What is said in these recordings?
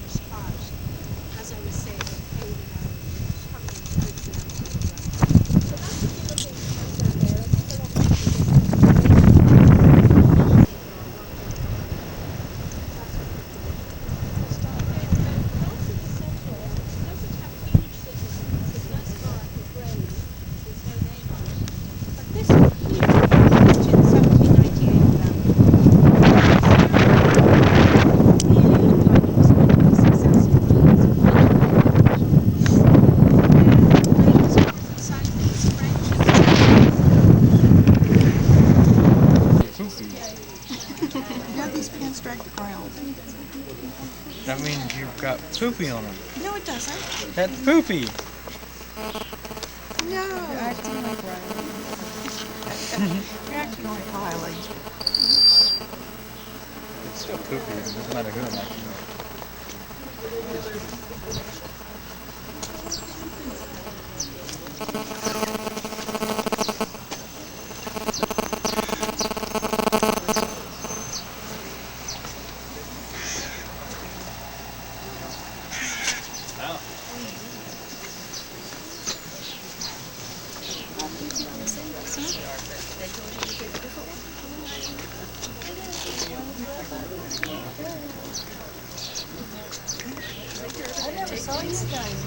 first part, as I was saying, paving Ireland, coming into Britain and so on. So that's if you're looking from down there. I think a lot of people just look at the big people or what they're doing. That's what people look at. But also the centre, it doesn't have huge significance. It does mark a grave. There's no name on it. But this one here, built in 1798 around the corner, this here really looked like it was going to be successful. It's a beautiful build. And it was north and south, it was French and Spanish. How do these pants drag the ground? That means you've got poopy on them. No, it doesn't. That's poopy. No. You're acting like Riley. You're acting like Riley. It's still poopy. It doesn't matter who I'm acting like. I never saw you guys.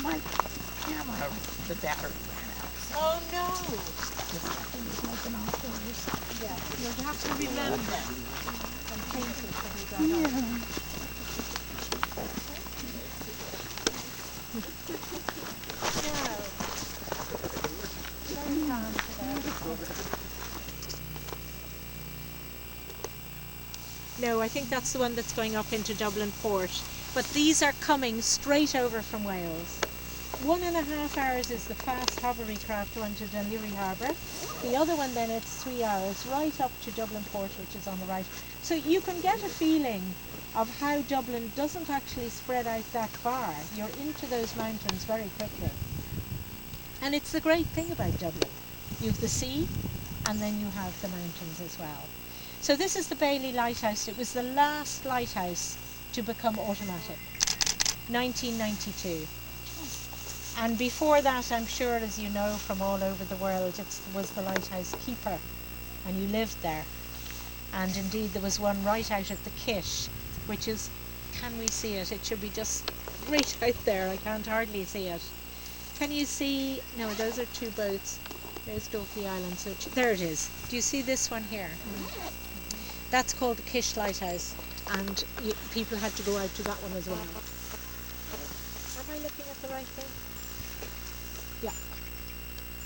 My camera, the battery ran out. Oh no! This thing is no binoculars. Yeah, you'll have to remember and paint it when you got home. Very calm today. No, I think that's the one that's going up into Dublin Port. But these are coming straight over from Wales. 1.5 hours is the fast hovercraft one to Dunleary Harbour. The other one then it's 3 hours right up to Dublin Port, which is on the right. So you can get a feeling of how Dublin doesn't actually spread out that far. You're into those mountains very quickly. And it's the great thing about Dublin. You've the sea and then you have the mountains as well. So this is the Bailey Lighthouse. It was the last lighthouse to become automatic, 1992. And before that, I'm sure, as you know from all over the world, it was the lighthouse keeper, and you lived there. And indeed, there was one right out at the Kish, which is, can we see it? It should be just right out there. I can't hardly see it. Can you see? No, those are two boats. There's Dalkey Island. So there it is. Do you see this one here? That's called the Kish Lighthouse, and people had to go out to that one as well. Am I looking at the right thing? Yeah.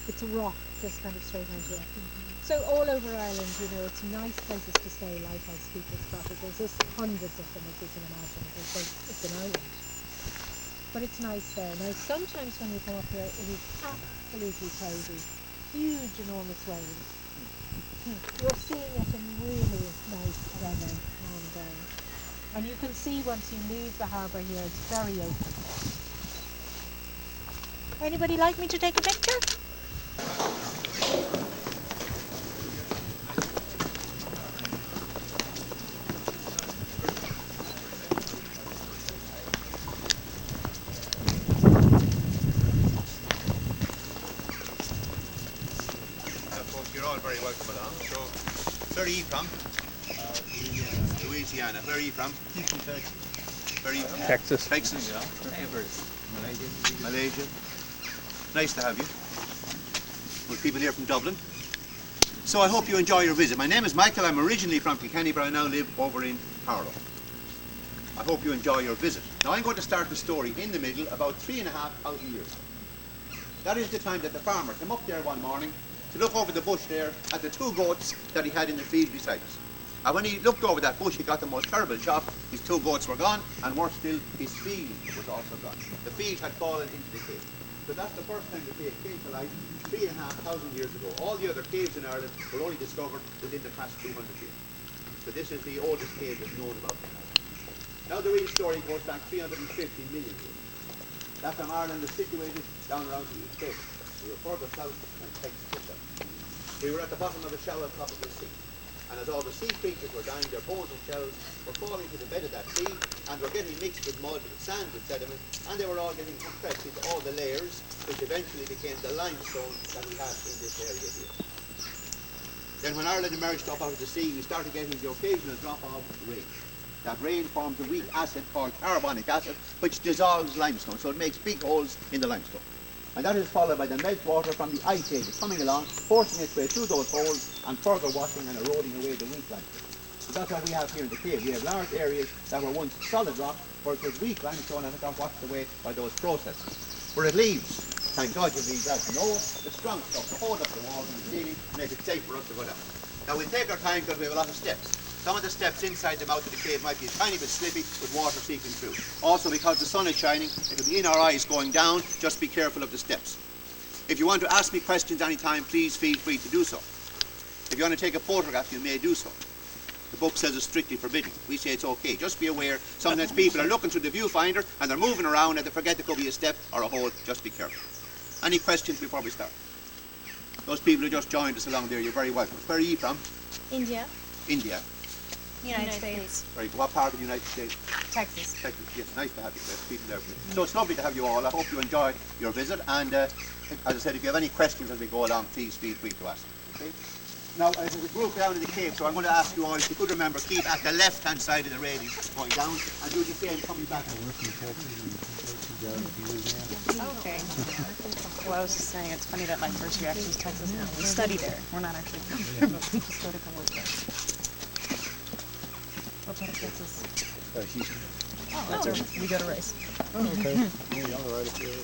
It's a rock, just kind of straight out here. So all over Ireland, you know, it's nice places to stay, lighthouse keepers, cottages. There's hundreds of them, as you can imagine, because it's an island. But it's nice there. Now, sometimes when you come up here, it is absolutely crazy. Huge, enormous waves. You're seeing it in really nice weather, and you can see once you leave the harbour here, it's very open. Anybody like me to take a picture? You're all very welcome along. So, where are you from? Louisiana. Where are you from? Where are you from? Texas. Texas. Malaysia. Nice to have you. With people here from Dublin. So I hope you enjoy your visit. My name is Michael. I'm originally from Kilkenny, but I now live over in Harlow. I hope you enjoy your visit. Now I'm going to start the story in the middle, about 3,500 years ago. That is the time that the farmer came up there one morning to look over the bush there at the 2 goats that he had in the field beside us. And when he looked over that bush, he got the most terrible shock. His 2 goats were gone, and worse still, his field was also gone. The field had fallen into the cave. So that's the first time the cave came to life 3,500 years ago. All the other caves in Ireland were only discovered within the past 200 years. So this is the oldest cave that's known about in Ireland. Now the real story goes back 350 million years. That time Ireland is situated down around the East Coast. We were further south than Texas itself. We were at the bottom of a shallow tropical sea. And as all the sea creatures were dying, their bones and shells were falling to the bed of that sea and were getting mixed with mud, with sand, with sediment, and they were all getting compressed into all the layers, which eventually became the limestone that we have in this area here. Then when Ireland emerged up out of the sea, we started getting the occasional drop of rain. That rain forms a weak acid called carbonic acid, which dissolves limestone, so it makes big holes in the limestone. And that is followed by the meltwater from the ice age coming along, forcing its way through those holes and further washing and eroding away the weak limestone. So that's what we have here in the cave. We have large areas that were once solid rock, where it was weak limestone and it got washed away by those processes. Where it leaves, thank God you leave that to know, the strong stuff to hold up the walls and the ceiling to make it safe for us to go down. Now we'll take our time because we have a lot of steps. Some of the steps inside the mouth of the cave might be a tiny bit slippy with water seeping through. Also because the sun is shining, it'll be in our eyes going down, just be careful of the steps. If you want to ask me questions anytime, please feel free to do so. If you want to take a photograph, you may do so. The book says it's strictly forbidden. We say it's okay. Just be aware, sometimes people are looking through the viewfinder and they're moving around and they forget there could be a step or a hole. Just be careful. Any questions before we start? Those people who just joined us along there, you're very welcome. Where are you from? India. India. United States. Very good. What part of the United States? Texas. Texas. Yes, nice to have you. There's people there. So it's lovely to have you all. I hope you enjoy your visit. And as I said, if you have any questions as we go along, please feel free to ask. Okay? Now, there's a group down in the cave, so I'm going to ask you all, if you could remember, keep at the left-hand side of the railing going down, and do the same coming back. Okay. Well, I was just saying, it's funny that my first reaction was Texas. Now we study there. We're not actually from there. We just go to college. What part of Texas? Houston. Oh, that's our, we go to Rice. Okay. Yeah, all right up there.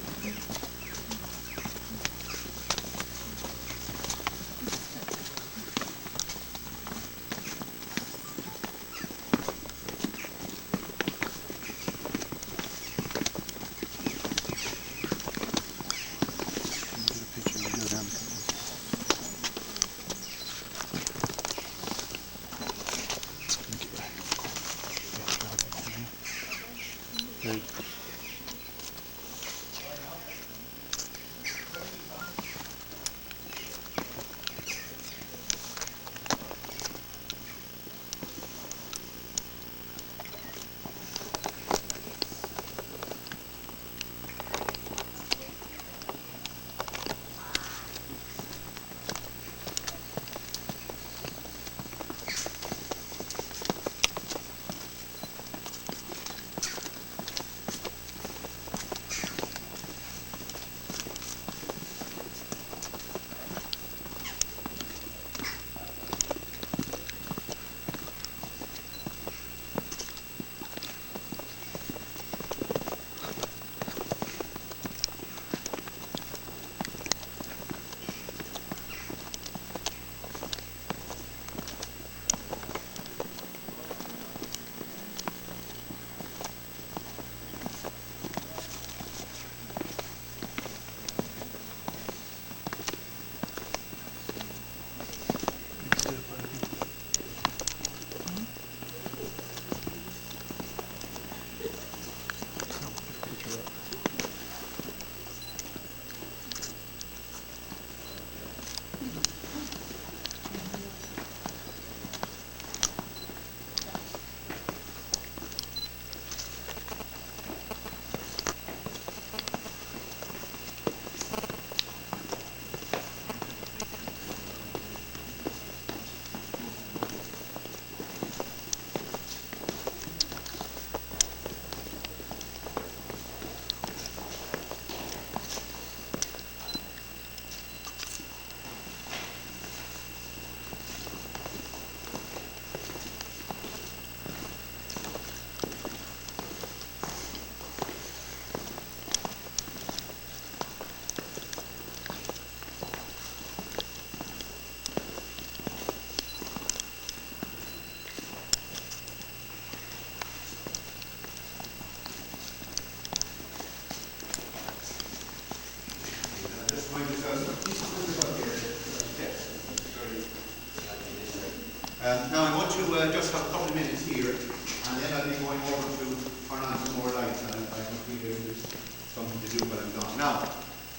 Now I'm going to just have a couple of minutes here, and then I'll be going over to turn on some more lights, and I hope there's something to do while I'm gone. Now,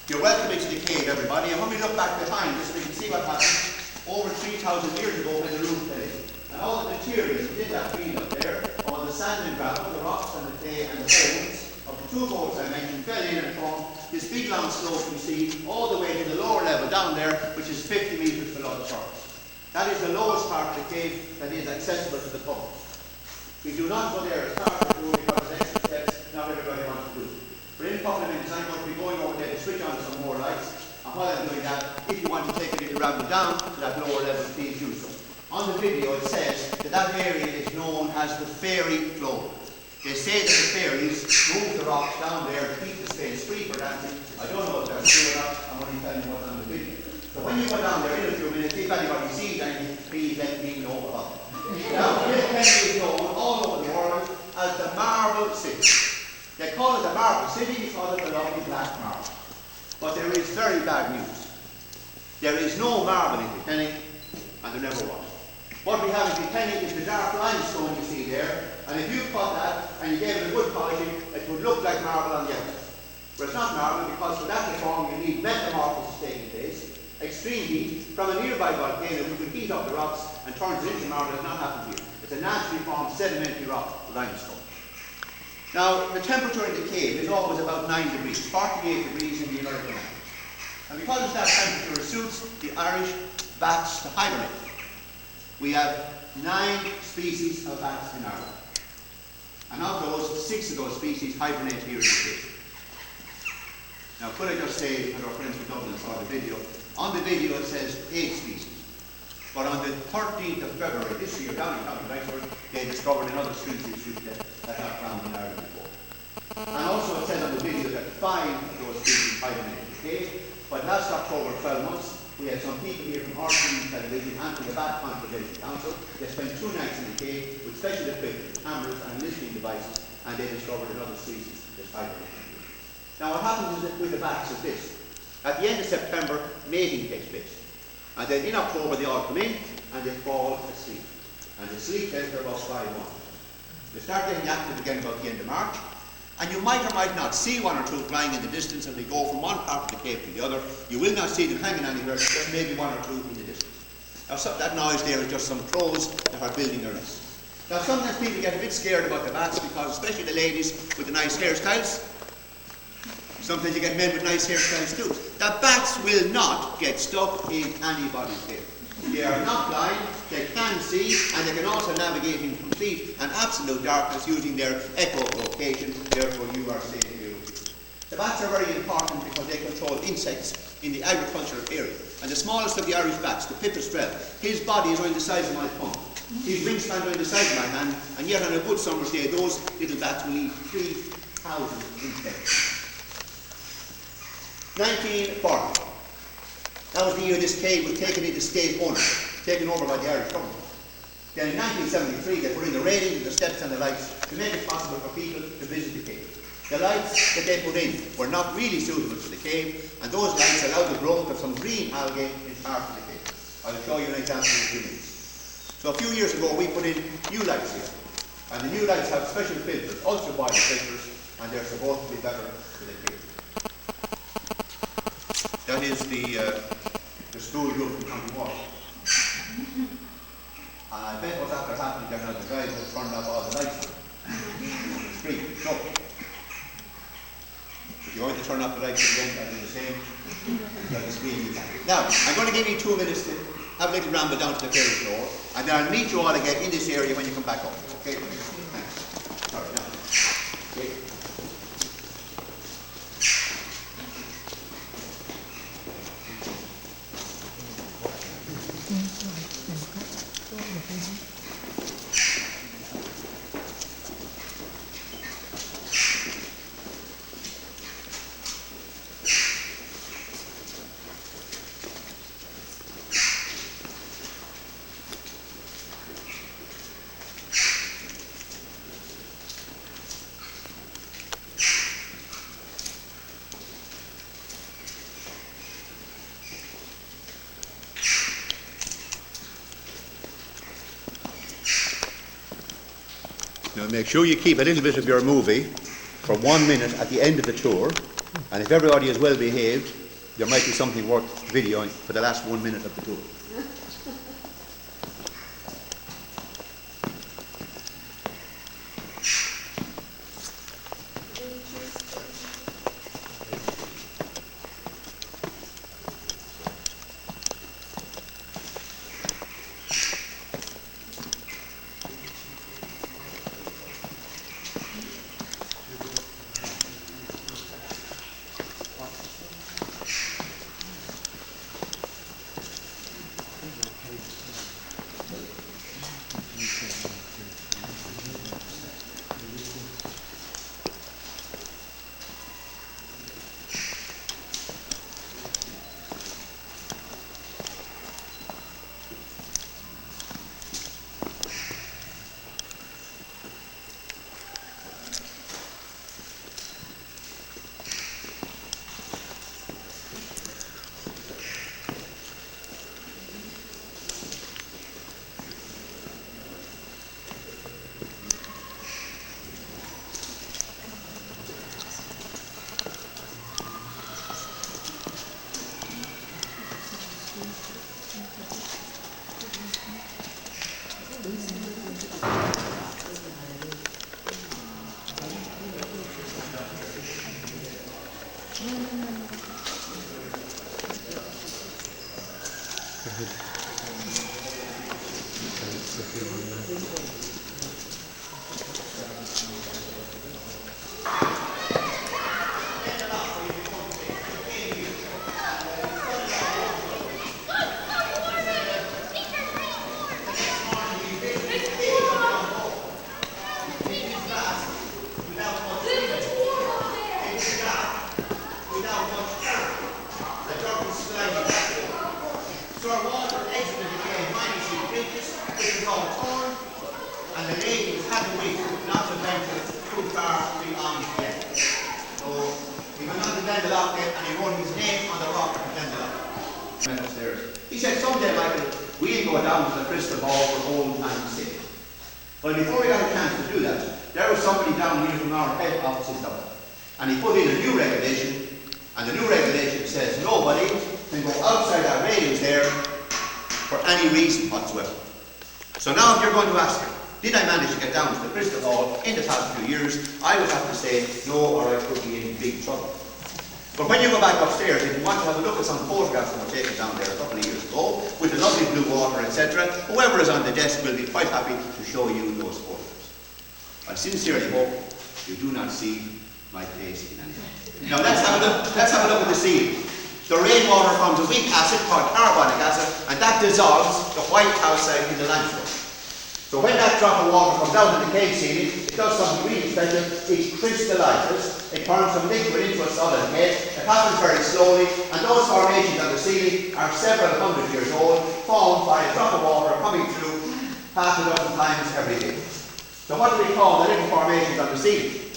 you're welcome into the cave, everybody, and when we look back behind us, we can see what happened over 3,000 years ago when the roof fell in. And all the materials within that field up there, all the sand and gravel, the rocks and the clay and the bones of the two boats I mentioned fell in and formed this big long slope you see all the way to the lower level down there, which is 50 metres below the surface. That is the lowest part of the cave that is accessible to the public. We do not go there as far as we do because there's extra steps not everybody wants to do. But in a couple of minutes I'm going to be going over there to switch on some more lights. And while I'm doing that, if you want to take a little ramble down to that lower level, please do so. On the video it says that that area is known as the fairy floor. They say that the fairies move the rocks down there to keep the space free for dancing. I don't know if that's true or not, I'm only telling you what's on the video. So when you go down there in a few minutes, if anybody sees anything, please let me know about it. Now, Kilkenny is known all over the world as the Marble City. They call it the Marble City because of the lovely black marble. But there is very bad news. There is no marble in Kilkenny, and there never was. What we have in Kilkenny is the dark limestone you see there, and if you cut that and you gave it a good polishing, it would look like marble on the outside. But it's not marble because for that to form you need metamorphosis taking place, extreme heat from a nearby volcano which will heat up the rocks and turns it into marble. Has not happened here. It's a naturally formed sedimentary rock, limestone. Now, the temperature in the cave is always about 9 degrees, 48 degrees in the American land. And because of that temperature, it suits the Irish bats to hibernate. We have 9 species of bats in Ireland. And of those, 6 of those species hibernate here in the cave. Now, could I just say, as our friends from Dublin saw the video, on the video it says 8 species. But on the 13th of February this year, down in County Wexford, they discovered another species that not found in Ireland before. And also it says on the video that 5 of those species hibernate in the cave. But last October, 12 months, we had some people here from RTE Television and from the Bat Conservation Council. They spent 2 nights in the cave with special equipment, cameras and listening devices, and they discovered another species that's hibernating here. Now what happens with the bats is this. At the end of September, mating takes place. And then in October they all come in and they fall asleep. And they sleep then for about 5 months. They start getting active again about the end of March. And you might or might not see 1 or 2 flying in the distance as they go from one part of the cave to the other. You will not see them hanging anywhere, just maybe 1 or 2 in the distance. Now that noise there is just some crows that are building their nest. Now sometimes people get a bit scared about the bats because, especially the ladies with the nice hairstyles, sometimes you get men with nice hairstyles too. The bats will not get stuck in anybody's hair. They are not blind, they can see, and they can also navigate in complete and absolute darkness using their echolocation. Therefore you are safe here with you. The bats are very important because they control insects in the agricultural area. And the smallest of the Irish bats, the pipistrelle, his body is only the size of my thumb. His wingspan is only the size of my hand, and yet on a good summer's day those little bats will eat 3,000 insects. 1940. That was the year this cave was taken into state ownership, taken over by the Irish government. Then in 1973 they put in the railings, the steps and the lights to make it possible for people to visit the cave. The lights that they put in were not really suitable for the cave, and those lights allowed the growth of some green algae in parts of the cave. I'll show you an example in a few minutes. So a few years ago we put in new lights here, and the new lights have special filters, ultraviolet filters, and they're supposed to be better for the cave. That is the school roof in County Water. And I bet what's after happening there now, the guys have turned off all the lights on the street. No. If you're going to turn off the lights again, I'll do the same. Like the screen. Now, I'm going to give you 2 minutes to have a little ramble down to the ferry floor, and then I'll meet you all again in this area when you come back up. Okay? Thanks. All right, now. Okay. Now make sure you keep a little bit of your movie for 1 minute at the end of the tour, and if everybody is well behaved, there might be something worth videoing for the last 1 minute of the tour. He said, someday, Michael, we'll go down to the crystal ball for old time's sake. Well, before we got a chance to do that, there was somebody down here from our head office in Dublin. And he put in a new regulation, and the new regulation says nobody can go outside that radius there for any reason whatsoever. So now if you're going to ask me, did I manage to get down to the crystal ball in the past few years, I would have to say no, or I could be in big trouble. But when you go back upstairs, if you want to have a look at some photographs that were taken down there a couple of years ago, with the lovely blue water, etc., whoever is on the desk will be quite happy to show you those photographs. I sincerely hope you do not see my face in any way. Now let's have a look at the ceiling. The rainwater forms a weak acid called carbonic acid, and that dissolves the white calcite in the limestone. So when that drop of water comes out of the cave ceiling, it does something really special. It crystallizes, it turns from liquid into a solid head. It happens very slowly, and those formations on the ceiling are several hundred years old, formed by a drop of water coming through half a dozen times every day. So what do we call the little formations on the ceiling?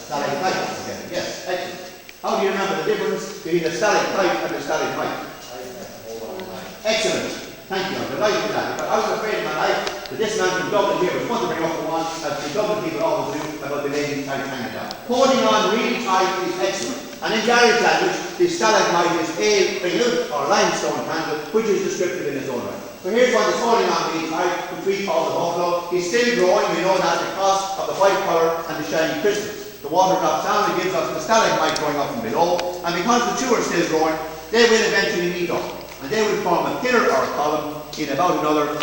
Stalactites. Yes, excellent. How do you remember the difference between a stalactite and a stalagmite? Excellent. Thank you, I'm delighted with that, because I was afraid in my life that this man from Dublin here was going to bring up the one, as the Dublin people always do, about the lady tight hanging down. Holding on really tight is excellent. And in Gary's language, the stalagmite is a prelude or limestone candle, which is descriptive in its own right. So here's one that's holding on really tight, which we call the buffalo. He's still growing, we know that because of the white colour and the shiny crystals. The water drops down and gives us the stalagmite going up from below, and because the two are still growing, they will eventually meet up. And they will form a pillar or a column in about another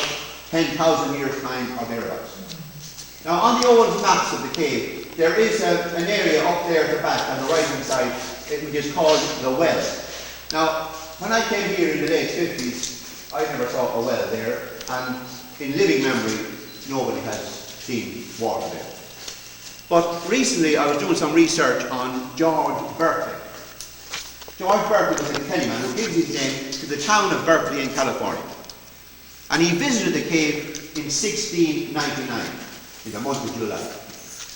10,000 years' time or thereabouts. Now, on the old maps of the cave, there is an area up there at the back on the right-hand side, which is called the well. Now, when I came here in the late 50s, I never saw a well there, and in living memory, nobody has seen water there. But recently, I was doing some research on George Berkeley. George Berkeley was a Kennyman who gives his name to the town of Berkeley in California. And he visited the cave in 1699, in the month of July.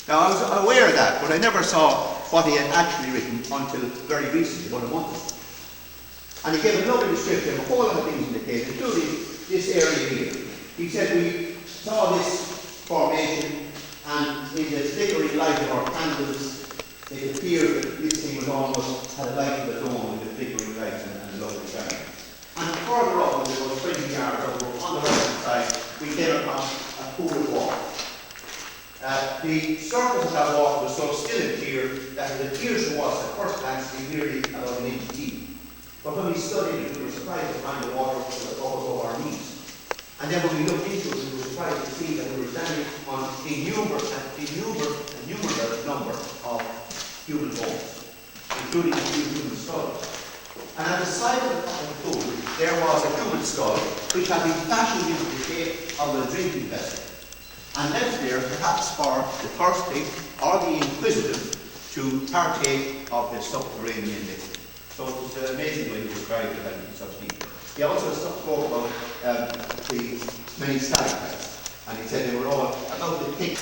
Now I was aware of that, but I never saw what he had actually written until very recently, about a month ago. And he gave a lovely description of a whole lot of things in the cave, including this area here. He said we saw this formation And in the flickering light of our candles, it appeared that this thing was almost had a light of its own with the flickering light and the lovely shine. And further up, about 20 yards over on the right hand side, we came across a pool of water. The surface of that water was so still and clear that it appears to us at first glance to be nearly about an inch deep. But when we studied it, we were surprised to find the water was over our knees. And then when we looked into it, we were surprised to see that we were standing on an innumerable number of human bones, including a few human skulls. And at the side of the pool, there was a human skull which had been fashioned into the shape of a drinking vessel, and left there perhaps for the thirsty or the inquisitive to partake of the subterranean liquid. So it was amazing when he described it in such detail. He also spoke about the many stalactites, and he said they were all about the thick.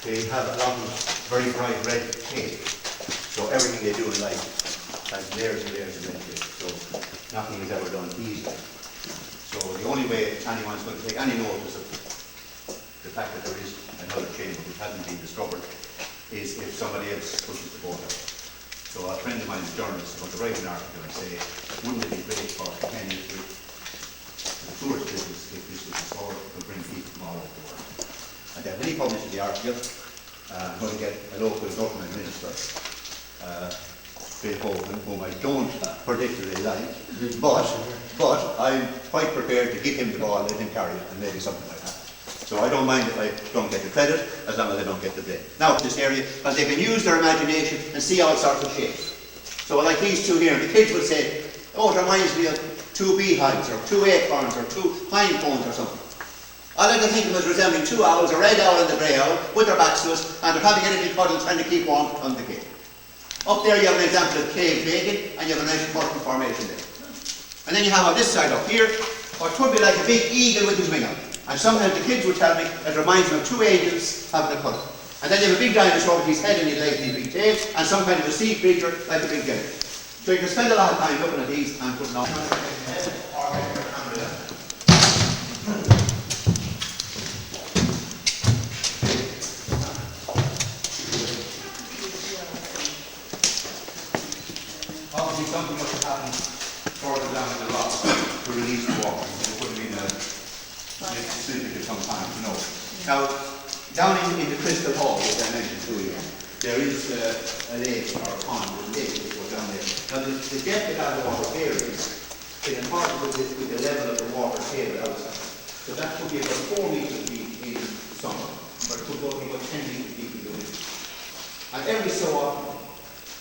They have a lot of very bright red tape. So everything they do in life has layers and layers of red tape. So nothing is ever done easily. So the only way anyone's going to take any notice of the fact that there is another chamber which hasn't been discovered is if somebody else pushes the boat out. So a friend of mine, a journalist, is going to write an article and say, wouldn't it be great for Kenny to the tourist business if this was discovered to bring people from all over the world. And then when he publishes the article, I'm going to get a local government minister, Bill Hogan, whom I don't particularly like, but I'm quite prepared to give him the ball, let him carry it, and maybe something like that. So I don't mind if I don't get the credit, as long as I don't get the blame. Now, this area, because they can use their imagination and see all sorts of shapes. So like these two here, the kids will say, oh, it reminds me of two beehives, or two acorns, or two pine cones, or something. All I can think of is resembling two owls, a red owl and a grey owl, with their backs to us, and they're having a little puddle trying to keep warm on the cave. Up there you have an example of cave bacon, and you have a nice curtain formation there. And then you have on this side up here, what could be like a big eagle with his wing out. And sometimes the kids would tell me it reminds them of two angels having a cuddle. And then you have a big dinosaur with his head and his legs and his big tail, and some kind of a sea creature like a big guinea. So you can spend a lot of time looking at these and putting on. Obviously something must have happened further down in the rock to release the water. It would have been a specific of some time to know. Now, down in the Crystal Hall, which I mentioned to you, there is a lake or a pond, a lake that goes down there. Now, the depth of that water varies in accordance with the level of the water table outside. So that could be about 4 meters deep in the summer, or it could go to about 10 meters deep in the winter. And every so often,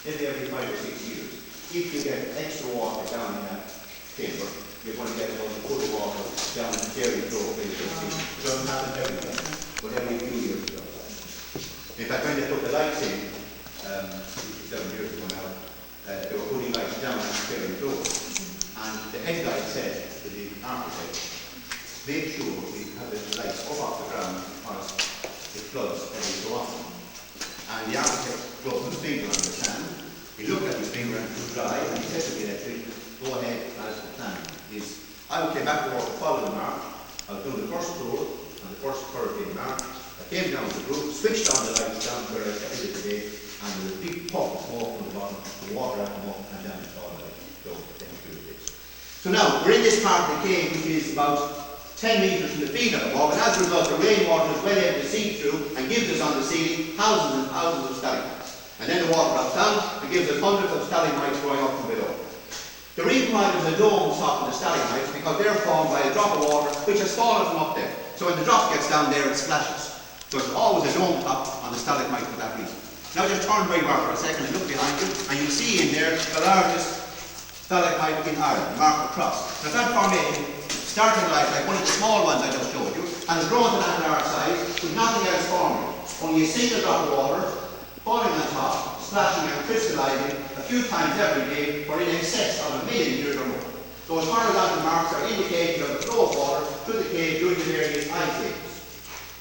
maybe every 5 or 6 years, if you get extra water down in that chamber, you're going to get about a foot of water down in the dairy flow. It doesn't happen every day, but every few years it does. In fact, when they put the lights in, 7 years ago now, they were putting lights down in the dairy flow. And the headlight said to the architect, make sure we have the lights up off the ground because it floods every so often. And the architect rubbed his finger on the sand. He looked at his finger and it was dry, and he said to the electrician, go ahead as the plan is. I came back to work the following March. I was doing the first floor and the first curve in March. I came down to the roof, switched on the lights down where I set it today, and there was a big puff of smoke from the bottom, the water had come up, and then it's all like, so then through this. So now, we're in this part of the cave, which is about 10 metres from the feet of the wall, and as a result, the rainwater is well able to seep through and gives us on the ceiling thousands and thousands of stalagmites. And then the water drops down and gives us hundreds of stalagmites growing up from below. The reason why there's a dome on top of the stalagmites is because they're formed by a drop of water which has fallen from up there. So when the drop gets down there, it splashes. So it's always a dome top on the stalagmite for that reason. Now just turn very well for a second and look behind you, and you'll see in there the largest stalagmite in Ireland, Mark Cross. Now that formation started like one of the small ones I just showed you, and has grown to that large size with nothing else forming. Only a single drop of water falling on top, splashing and crystallizing a few times every day for in excess of 1 million years or more. Those horizontal marks are indications of the flow of water through the cave during the various ice ages.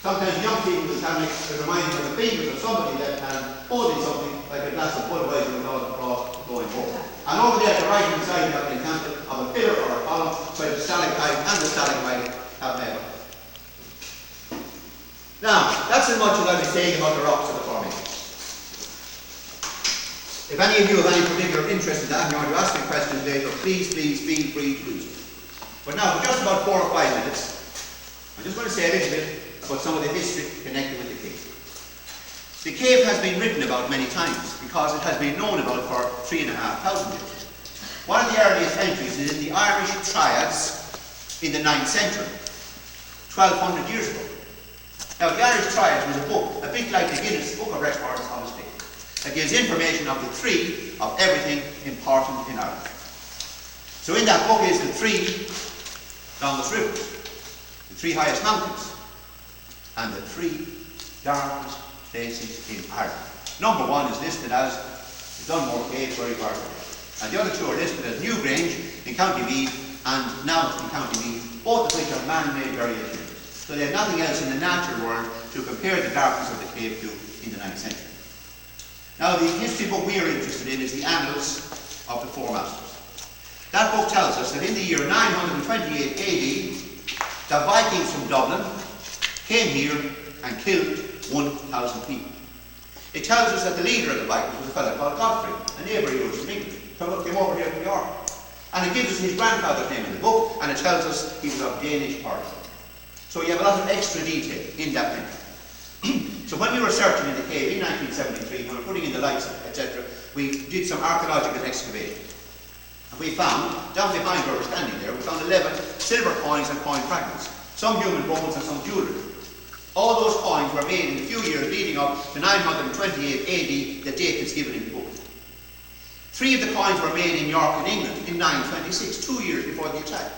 Sometimes young people will tell me it reminds them of the fingers of somebody left hand holding something like a glass of Budweiser without a cross going forward. And over there at the right hand side you have an example of a pillar or a column where the stalactite and the stalagmite have met up. Now, that's as much as I'll be saying about the rocks of the formation. If any of you have any particular interest in that and you want to ask me questions later, please feel free to do so. But now, for just about 4 or 5 minutes, I'm just going to say a little bit about some of the history connected with the cave. The cave has been written about many times because it has been known about for 3,500 years. One of the earliest entries is in the Irish Triads in the 9th century, 1,200 years ago. Now, the Irish Triads was a book, a bit like the Guinness Book of Records of the state, that gives information of the tree of everything important in Ireland. So in that book is the 3 longest rivers, the 3 highest mountains, and the 3 darkest places in Ireland. Number 1 is listed as the Dunmore Cave, very far away. And the other 2 are listed as Newgrange in County Meath and Nount in County Meath, both of which are man-made variations. So they have nothing else in the natural world to compare the darkness of the cave to in the 9th century. Now, the history book we are interested in is the Annals of the Four Masters. That book tells us that in the year 928 AD, the Vikings from Dublin came here and killed 1,000 people. It tells us that the leader of the Vikings was a fellow called Godfrey, a neighbour here from England, who came over here from York. And it gives us his grandfather's name in the book, and it tells us he was of Danish origin. So you have a lot of extra detail in that entry. So when we were searching in the cave in 1973, when we were putting in the lights, etc., we did some archaeological excavation. And we found, down behind where we're standing there, we found 11 silver coins and coin fragments, some human bones and some jewellery. All those coins were made in the few years leading up to 928 AD, the date that's given in the book. 3 of the coins were made in York in England in 926, 2 years before the attack.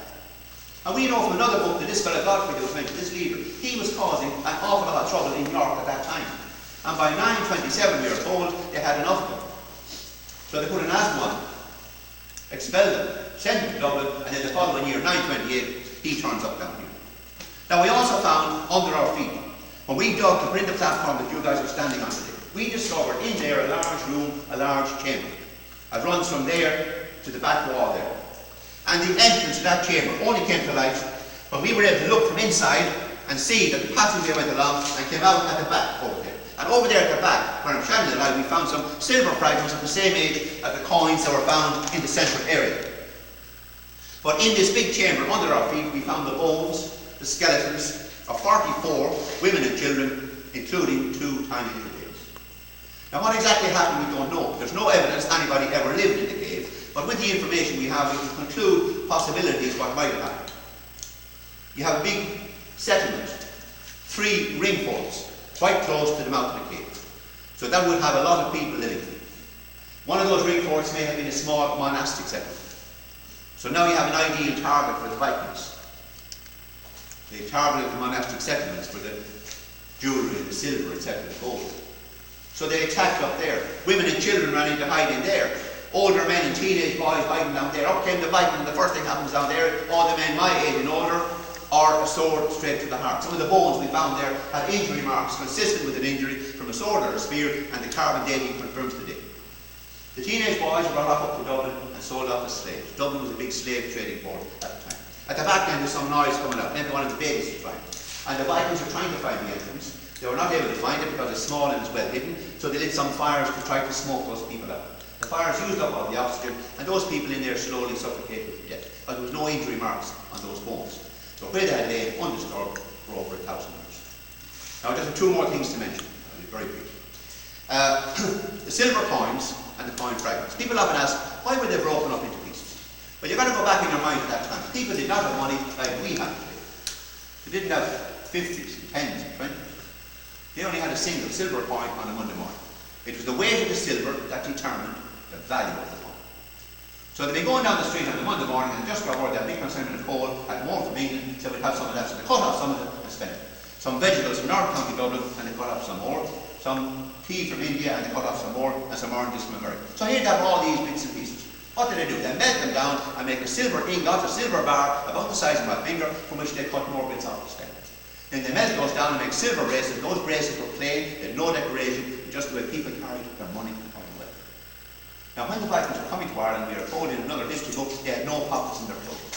And we know from another book that this fellow Godfrey that was mentioned, this leader, he was causing an awful lot of trouble in York at that time. And by 927 we are told they had enough of them. So they put an asthma on them, expelled them, sent them to Dublin, and then the following year, 928, he turns up down here. Now we also found under our feet, when we dug to bring the platform that you guys are standing on today, we discovered in there a large room, a large chamber. It runs from there to the back wall there. And the entrance to that chamber only came to light when we were able to look from inside and see that the passageway went along and came out at the back over there. And over there at the back, where I'm shining the light, we found some silver fragments of the same age as the coins that were found in the central area. But in this big chamber under our feet, we found the bones, the skeletons of 44 women and children, including 2 tiny little babes. Now what exactly happened we don't know. There's no evidence anybody ever lived in the cave, but with the information we have, we can conclude possibilities what might have happened. You have a big settlement, 3 ring forts, quite close to the mouth of the cave. So that would have a lot of people living there. One of those ring forts may have been a small monastic settlement. So now you have an ideal target for the Vikings. They targeted the monastic settlements for the jewellery, the silver, etc., the gold. So they attacked up there. Women and children ran into hiding there. Older men and teenage boys hiding down there. Up came the Vikings, and the first thing happens down there, all the men my age and older are a sword straight to the heart. Some of the bones we found there had injury marks consistent with an injury from a sword or a spear, and the carbon dating confirms the date. The teenage boys were brought up to Dublin and sold off as slaves. Dublin was a big slave trading port at the time. At the back end there's some noise coming out, maybe one of the babies is trying. And the Vikings are trying to find the entrance. They were not able to find it because it's small and it's well hidden, so they lit some fires to try to smoke those people out. The fires used up all the oxygen, and those people in there slowly suffocated to death. But there was no injury marks on those bones. So where they had lain undisturbed for over 1,000 years. Now just 2 more things to mention, I'll be very brief. The silver coins and the coin fragments. People often ask, why were they broken up into pieces? Well, you've got to go back in your mind at that time. People did not have money like we have today. They didn't have 50s and 10s and 20s. They only had a single silver coin on a Monday morning. It was the weight of the silver that determined the value of the coin. So they'd be going down the street on a Monday morning and just got word that big consignment of coal had more from England, so we'd have some of that. So they cut off some of it and spent it. Some vegetables from North County Dublin and they cut off some more. Some tea from India and they cut off some more, and some oranges from America. So here they have all these bits and pieces. What do? They melt them down and make a silver ingot, a silver bar about the size of my finger, from which they cut more bits off to spend. Then they melt those down and make silver bracelets. Those bracelets were plain, they had no decoration, just the way people carried their money and coin away. Now when the Vikings were coming to Ireland, we are told in another history book, they had no pockets in their clothes.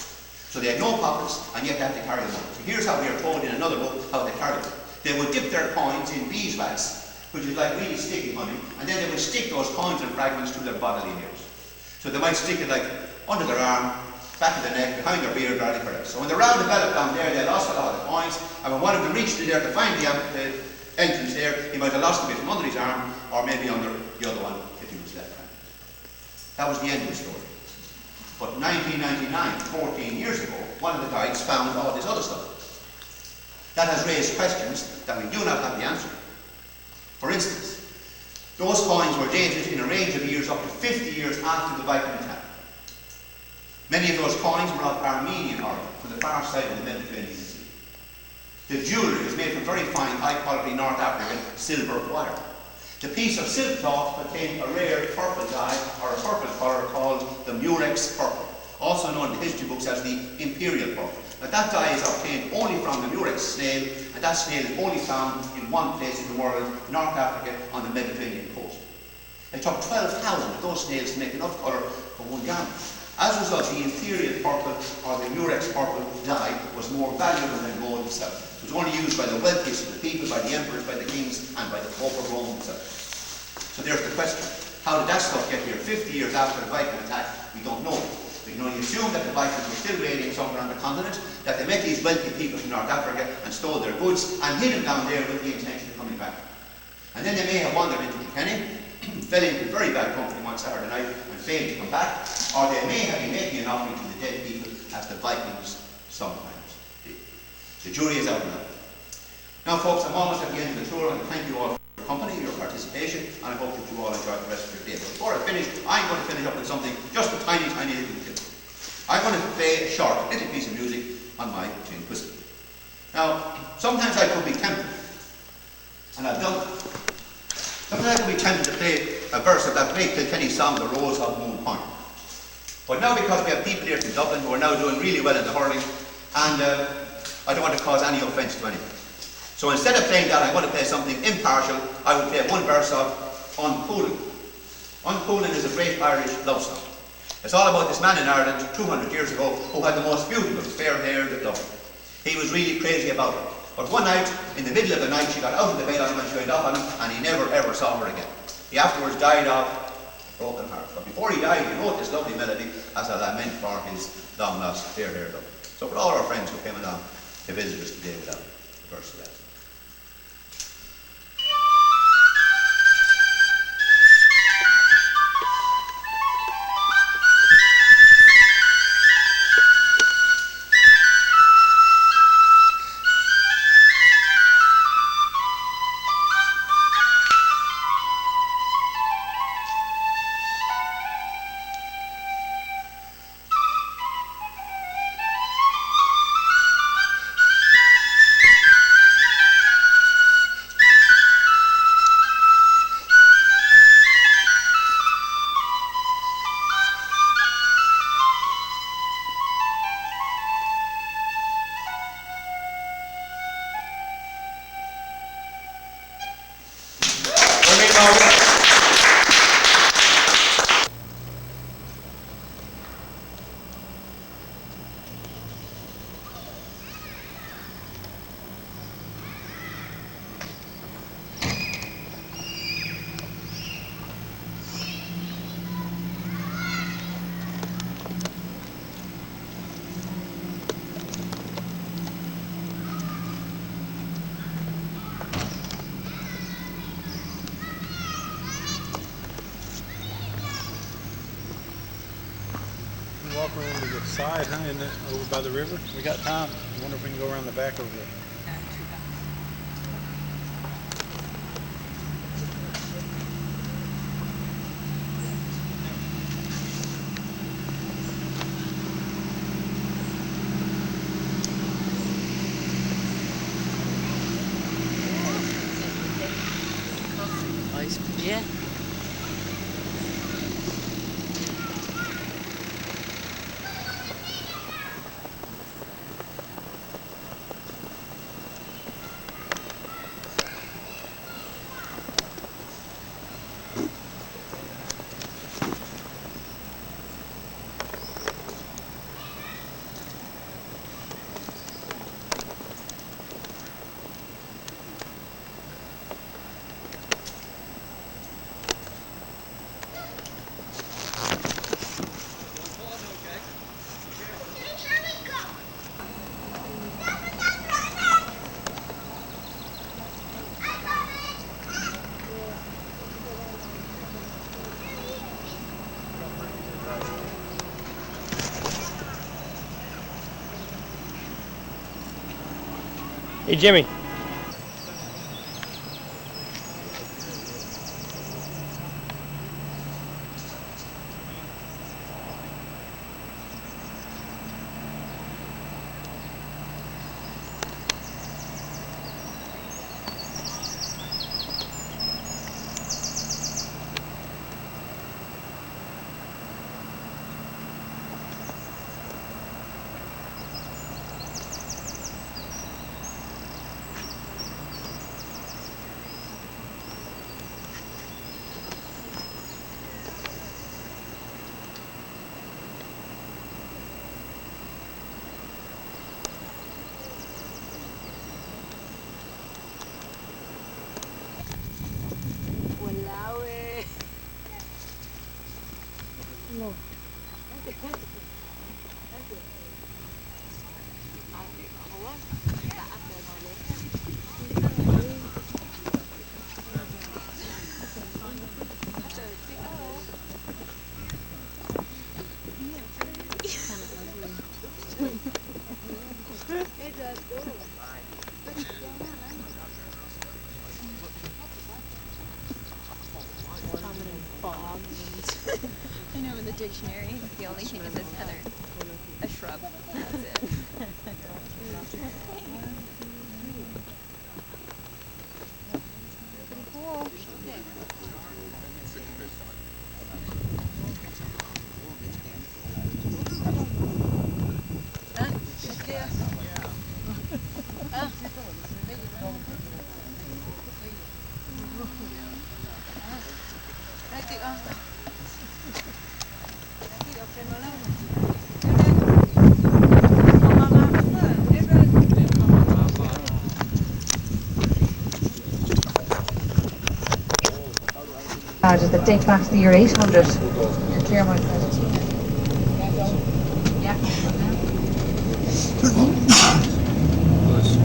So they had no pockets, and yet they had to carry them on. So here's how we are told in another book how they carried them. They would dip their coins in beeswax, which is like really sticky honey, and then they would stick those coins and fragments to their bodily hairs. So they might stick it like under their arm, back of the neck, behind their beard, or anything else. So when the round developed down there, they lost a lot of the coins, and when one of them reached in there to find the entrance there, he might have lost a bit from under his arm, or maybe under the other one if he was left-handed. That was the end of the story. But in 1999, 14 years ago, one of the guys found all this other stuff. That has raised questions that we do not have the answer. For instance, those coins were dated in a range of years up to 50 years after the Viking attack. Many of those coins were of Armenian origin, from the far side of the Mediterranean Sea. The jewellery was made from very fine, high-quality North African silver wire. The piece of silk cloth contained a rare purple dye, or a purple colour called the Murex purple, also known in the history books as the imperial purple. But that dye is obtained only from the Murex snail, and that snail is only found in one place in the world, North Africa, on the Mediterranean coast. It took 12,000 of those snails to make enough colour for one garment. As a result, the imperial purple, or the Murex purple dye, was more valuable than gold itself. It was only used by the wealthiest of the people, by the emperors, by the kings, and by the Pope of Rome himself. So there's the question. How did that stuff get here 50 years after the Viking attack? We don't know. We can only assume that the Vikings were still raiding somewhere on the continent, that they met these wealthy people from North Africa and stole their goods and hid them down there with the intention of coming back. And then they may have wandered into Kilkenny, fell into very bad company one Saturday night and failed to come back, or they may have been making an offering to the dead people as the Vikings sometimes did. The jury is out now. Now folks, I'm almost at the end of the tour, and thank you all for your company, your participation, and I hope that you all enjoy the rest of your day. But before I finish, I'm going to finish up with something, just a tiny, tiny little tip. I'm going to play a short, little piece of music on my tin whistle. Now, sometimes I could be tempted, and I've done it. Sometimes I could be tempted to play a verse of that great Kilkenny song, The Rose of Moon Point. But now, because we have people here from Dublin who are now doing really well in the hurling, and I don't want to cause any offence to anyone. So instead of playing that, I'm going to play something impartial. I will play one verse of Uncooling. Uncooling is a great Irish love song. It's all about this man in Ireland 200 years ago who had the most beautiful, fair-haired love. He was really crazy about her. But one night, in the middle of the night, she got out of the bed on him and she went off on him, and he never ever saw her again. He afterwards died of a broken heart. But before he died, he wrote this lovely melody as a lament for his long-lost, fair-haired love. So for all our friends who came along to visit us today without the verse of that. Walk around to the side, huh? Over by the river. We got time. I wonder if we can go around the back over there. Yeah. Hey, Jimmy. I know in the dictionary, the only thing is this heather. A shrub. That's it. Pretty cool. started that date back to the year 800. Clear my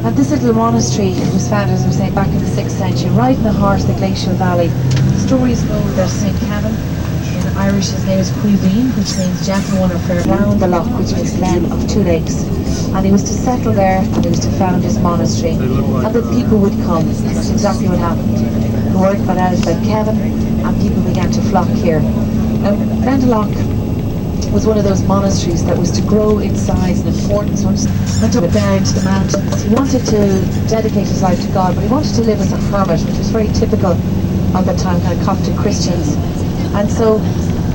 And this little monastery was founded, as I was saying, back in the 6th century, right in the heart of the glacial valley. Stories go that St. Kevin, in Irish his name is Cuivine, which means gentle one or fair, round the loch, which means glen of two lakes. And he was to settle there, and he was to found his monastery. And the people would come. That's exactly what happened. The word got out about Kevin, and people began to flock here. Now, Glendalough was one of those monasteries that was to grow in size and importance. Went up there into the mountains. He wanted to dedicate his life to God, but he wanted to live as a hermit, which was very typical of the time, kind of Coptic Christians. And so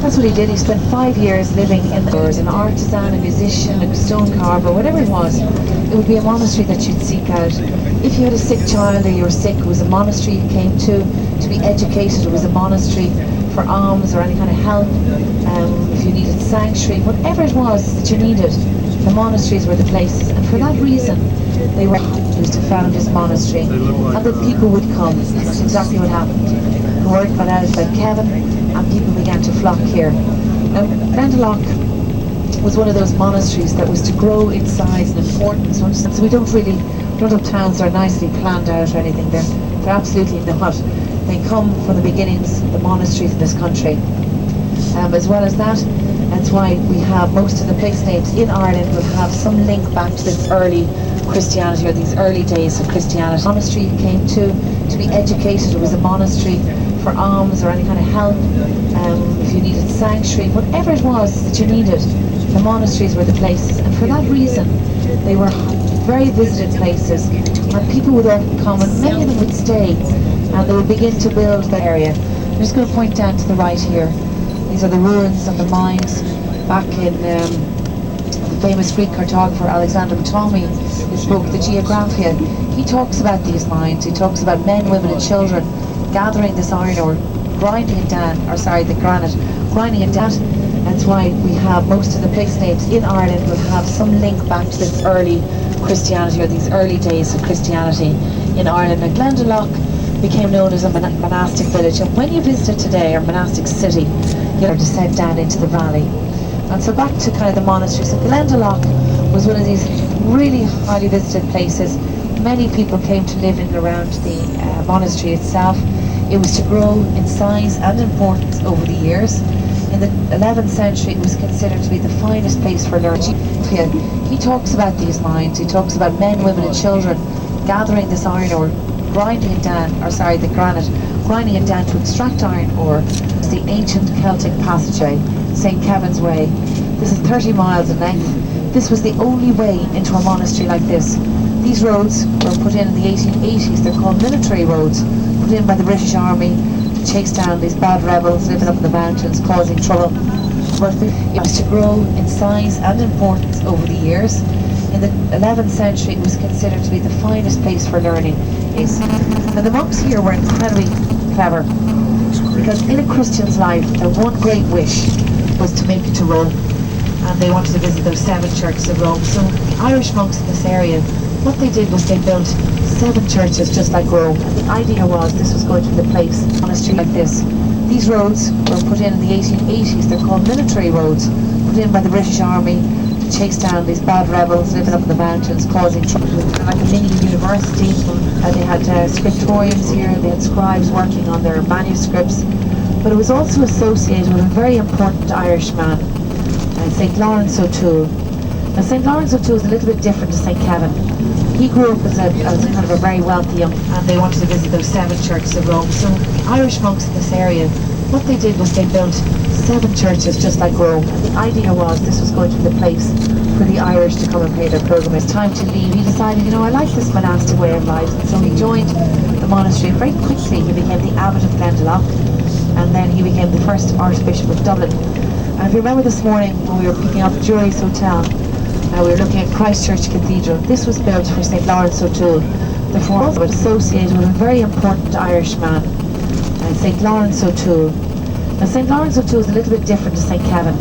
that's what he did. He spent 5 years living in the as an artisan, a musician, a stone carver, whatever it was. It would be a monastery that you'd seek out. If you had a sick child or you were sick, it was a monastery you came to be educated. It was a monastery for alms or any kind of help. If you needed sanctuary, whatever it was that you needed, the monasteries were the places. And for that reason, they were used to found his monastery. And the people would come. That's exactly what happened. The word got out about Kevin, and people began to flock here. Now, Glendalough was one of those monasteries that was to grow in size and importance. So we don't have towns that are nicely planned out or anything. They're absolutely not. They come from the beginnings of the monasteries in this country. As well as that, that's why we have most of the place names in Ireland will have some link back to this early Christianity or these early days of Christianity. The monastery you came to be educated. It was a monastery for alms or any kind of help. If you needed sanctuary, whatever it was that you needed, the monasteries were the places. And for that reason, they were very visited places. And people would often come, and many of them would stay, and they would begin to build the area. I'm just going to point down to the right here. These are the ruins of the mines back in the famous Greek cartographer Alexander Ptolemy, who spoke the Geographia. He talks about these mines. He talks about men, women and children gathering this iron ore, grinding it down, the granite, grinding it down. That's why we have most of the place names in Ireland will have some link back to this early Christianity or these early days of Christianity in Ireland. And Glendalough became known as a monastic village, and when you visit it today, or monastic city, you'll descend down into the valley. And so back to kind of the monastery. So Glendalough was one of these really highly visited places. Many people came to live in and around the monastery itself. It was to grow in size and importance over the years. In the 11th century, it was considered to be the finest place for learning. He talks about these mines. He talks about men, women and children gathering this iron ore, grinding it down, the granite, grinding it down to extract iron ore. It's the ancient Celtic passageway, St. Kevin's Way. This is 30 miles in length. This was the only way into a monastery like this. These roads were put in the 1880s. They're called military roads, put in by the British Army to chase down these bad rebels living up in the mountains, causing trouble. But it was to grow in size and importance over the years. In the 11th century, it was considered to be the finest place for learning. Now the monks here were incredibly clever, because in a Christian's life, their one great wish was to make it to Rome, and they wanted to visit those 7 churches of Rome. So the Irish monks in this area, what they did was they built 7 churches just like Rome. And the idea was this was going to be the place, a monastery like this. These roads were put in the 1880s. They're called military roads, put in by the British Army to chase down these bad rebels living up in the mountains, causing trouble. Like a mini university. They had scriptoriums here. They had scribes working on their manuscripts. But it was also associated with a very important Irish man, St. Lawrence O'Toole. Now, St. Lawrence O'Toole is a little bit different to St. Kevin. He grew up as kind of a very wealthy young, and they wanted to visit those 7 churches of Rome. So the Irish monks in this area, what they did was they built 7 churches just like Rome. And the idea was this was going to be the place for the Irish to come and pay their pilgrimage. Time to leave. He decided, I like this monastic way of life. And so he joined the monastery. Very quickly he became the abbot of Glendalough, and then he became the first Archbishop of Dublin. And if you remember this morning when we were picking up Drury's Hotel, we were looking at Christchurch Cathedral. This was built for St. Lawrence O'Toole. The former was associated with a very important Irish man, St. Lawrence O'Toole. Now, St. Lawrence O'Toole is a little bit different to St. Kevin.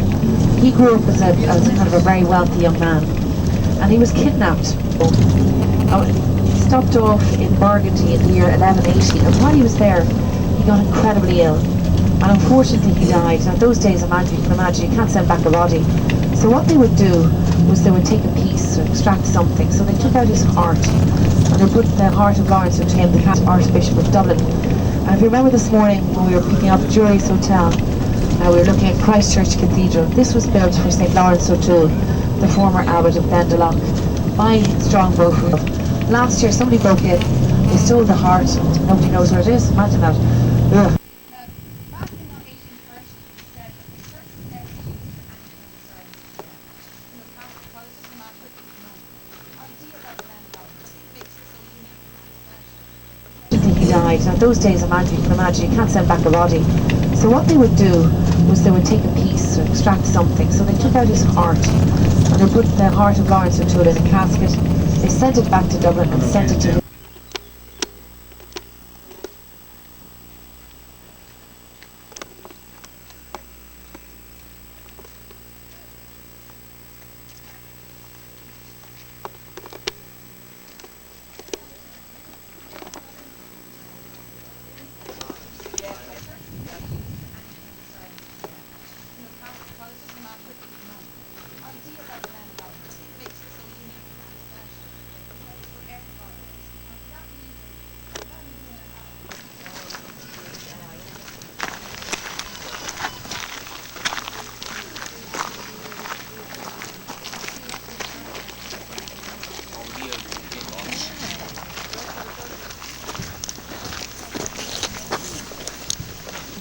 He grew up as kind of a very wealthy young man, and he was kidnapped. He stopped off in Burgundy in the year 1180, and while he was there, he got incredibly ill. and unfortunately he died. Now those days, imagine, you can imagine, you can't send back a body. So what they would do was they would take a piece or extract something. So they took out his heart, and they put the heart of Lawrence O'Toole, the Archbishop of Dublin. And if you remember this morning when we were picking up Jury's Hotel, we were looking at Christchurch Cathedral. This was built for St. Lawrence O'Toole, the former abbot of Glendalough, by Strongbow. Last year somebody broke in, they stole the heart, nobody knows where it is. Imagine that. Ugh. He died. Now those days, imagine, you can imagine, you can't send back a body. So what they would do was they would take a piece or extract something. So they took out his heart, and they put the heart of Lawrence O'Toole in a casket. They sent it back to Dublin and sent it to him.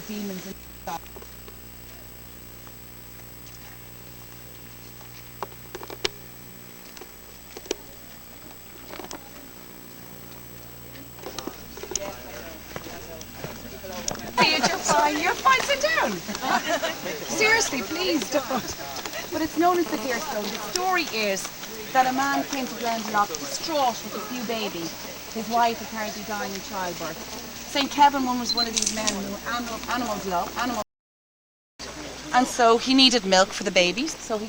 Demons and stuff. You're fine, sit down. Seriously, please don't. But it's known as the Deer Stone. The story is that a man came to Glendalough distraught with a few babies. His wife apparently dying in childbirth. St. Kevin was one of these men who animals love, and so he needed milk for the babies. So he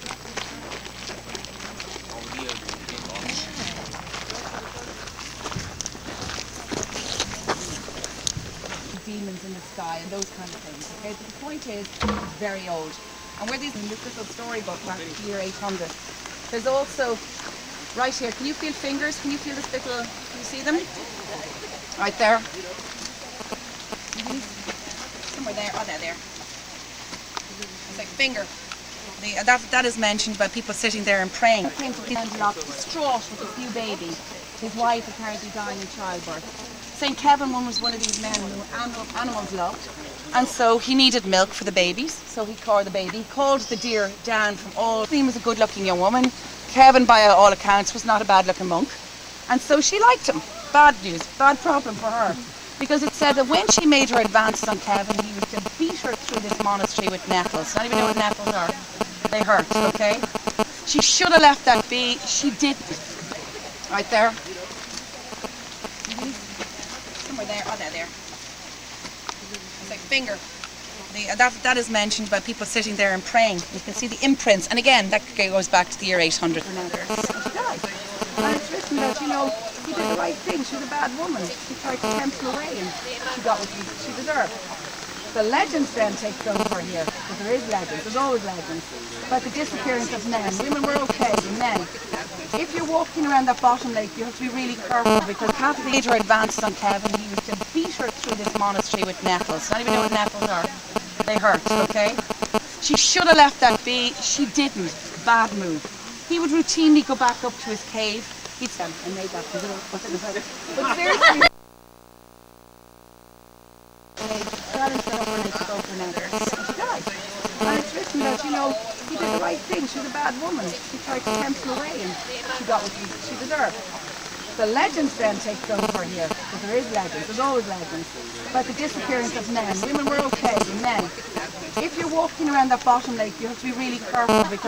demons in the sky and those kind of things. Okay, but the point is, it's very old. And where these in this little storybook back to the year 800. There's also right here. Can you feel fingers? Can you feel this little? Can you see them? Right there. Somewhere there. Oh, there. It's like finger. That is mentioned by people sitting there and praying. He came to Glendalough distraught with a few babies. His wife apparently dying in childbirth. St. Kevin was one of these men who animals loved, and so he needed milk for the babies. So he called the baby. He called the deer Dan from all. He was a good-looking young woman. Kevin, by all accounts, was not a bad-looking monk, and so she liked him. Bad news, bad problem for her. Because it said that when she made her advances on Kevin, he was to beat her through this monastery with nettles. Not even know what nettles are. They hurt, okay? She should have left that be. She didn't. Right there. Somewhere there. Oh, there. It's like finger. That is mentioned by people sitting there and praying. You can see the imprints. And again, that goes back to the year 800. And she died. And it's written that, you know, he did the right thing. She was a bad woman. She tried to tempt him away and she got what she deserved. The legends then take over here, because there is legends, there's always legends, about the disappearance of men. Women were okay, but men. If you're walking around that bottom lake, you have to be really careful, because half of the major advances on Kevin, he was to beat her through this monastery with nettles. Not even know what nettles are. They hurt, okay? She should have left that be. She didn't. Bad move. He would routinely go back up to his cave. He'd say, I made that little. But seriously. Got himself overnight to go for another. And she died. And it's written that, you know, he did the right thing. She was a bad woman. She tried to tempt him away and she got what she deserved. The legends then take over here, because there is legends, there's always legends, about the disappearance of men. Women were okay, but men. If you're walking around that bottom lake, you have to be really careful, because